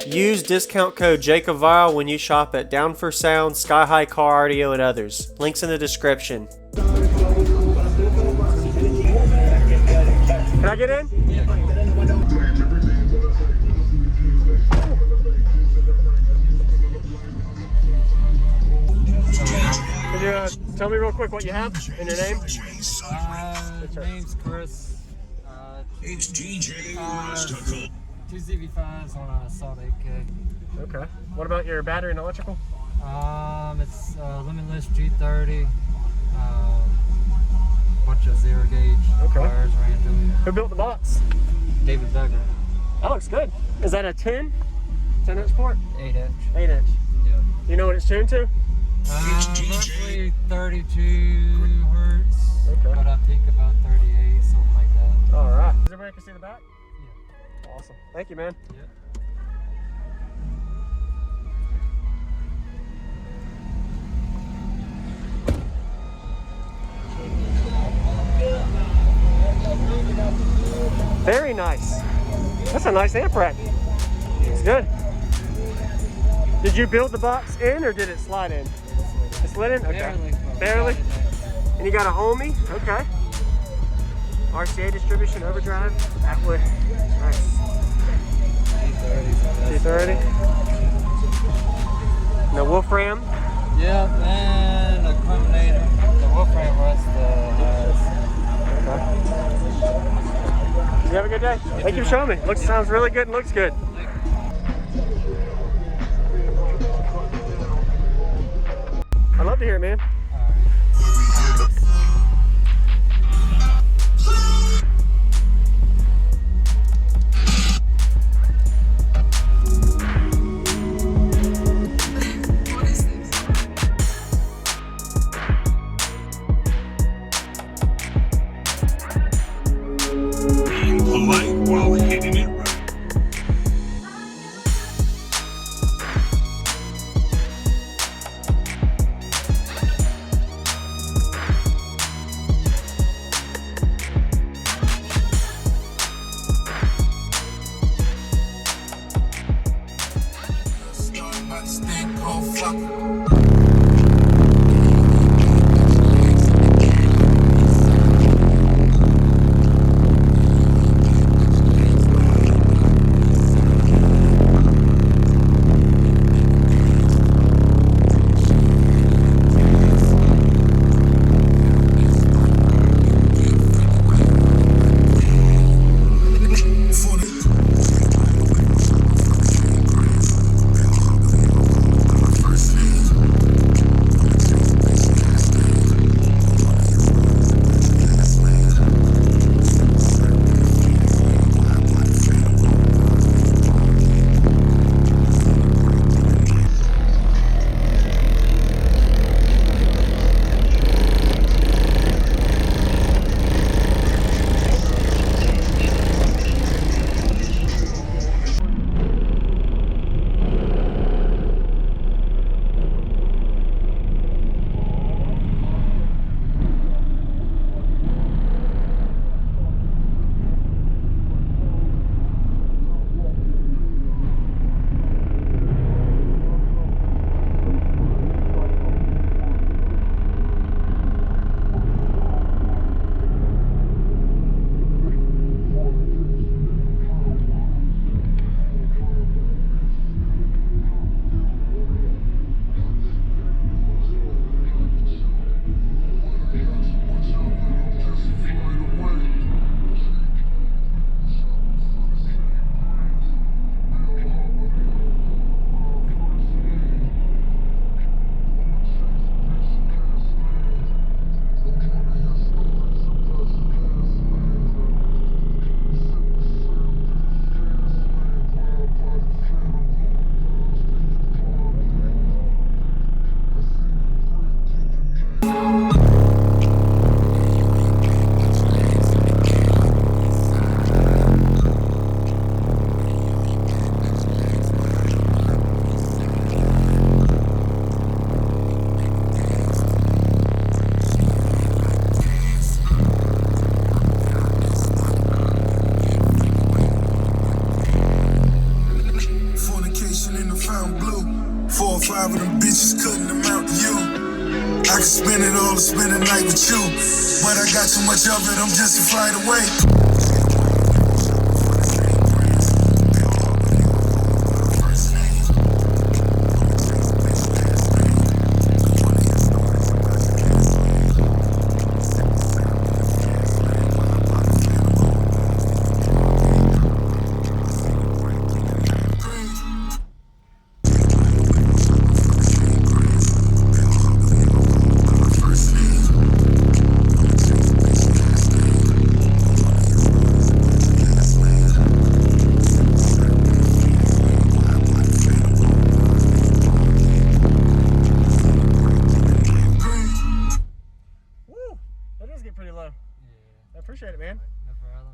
Use discount code JACOBVILE when you shop at Down for Sound, Sky High Car Audio, and others. Links in the description. Can I get in? Can you tell me real quick what you have and your name? Name's Chris. It's DJ 2 ZV5s on a Salt 8K. Okay. What about your battery and electrical? It's Limitless G30. Bunch of zero gauge wires ran to it. Who built the box? David Duggar. That looks good. Is that a 10? 10 inch port? 8 inch. 8 inch. Yeah. Do you know what it's tuned to? Roughly 32 hertz. Okay. But I think about 38, something like that. All right. Does everybody can see the back? Yeah. Awesome. Thank you, man. Yeah. Very nice. That's a nice amp rack. It's good. Did you build the box in or did it slide in? It slid in? Okay. Barely? And you got a Ohmie? Okay. RCA distribution, overdrive. That would. Nice. T30. And the Wolfram. Yep, and a Criminator. The Wolfram was the highest. Okay. You have a good day. Thank you for showing me. Sounds really good and looks good. I'd love to hear it, man. polite while hitting it right. do. But I got too much of it, I'm just a flight away. Pretty low. Yeah. I appreciate it, man. No problem.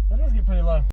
That does get pretty low.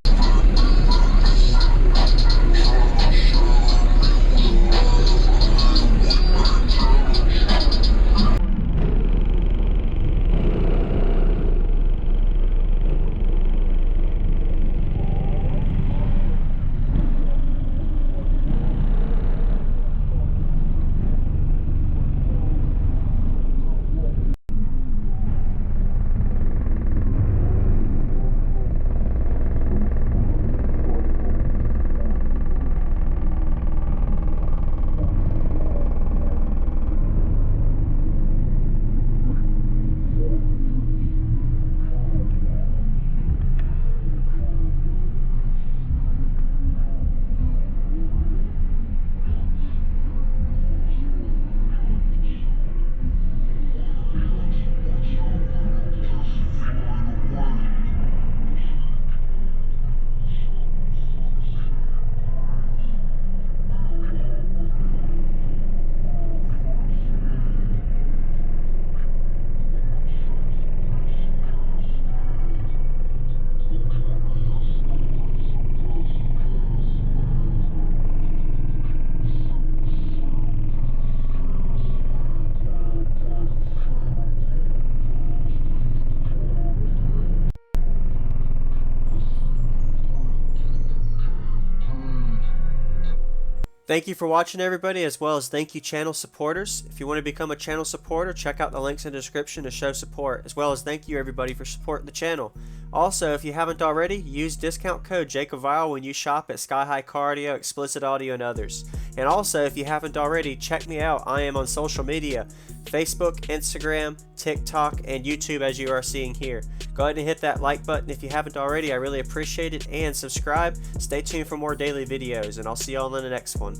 Thank you for watching, everybody, as well as thank you channel supporters. If you want to become a channel supporter, check out the links in the description to show support, as well as thank you everybody for supporting the channel. Also, if you haven't already, use discount code JACOBVILE when you shop at Sky High Cardio, Explicit Audio, and others. And also, if you haven't already, check me out. I am on social media, Facebook, Instagram, TikTok, and YouTube, as you are seeing here. Go ahead and hit that like button if you haven't already. I really appreciate it. And subscribe. Stay tuned for more daily videos, and I'll see y'all in the next one.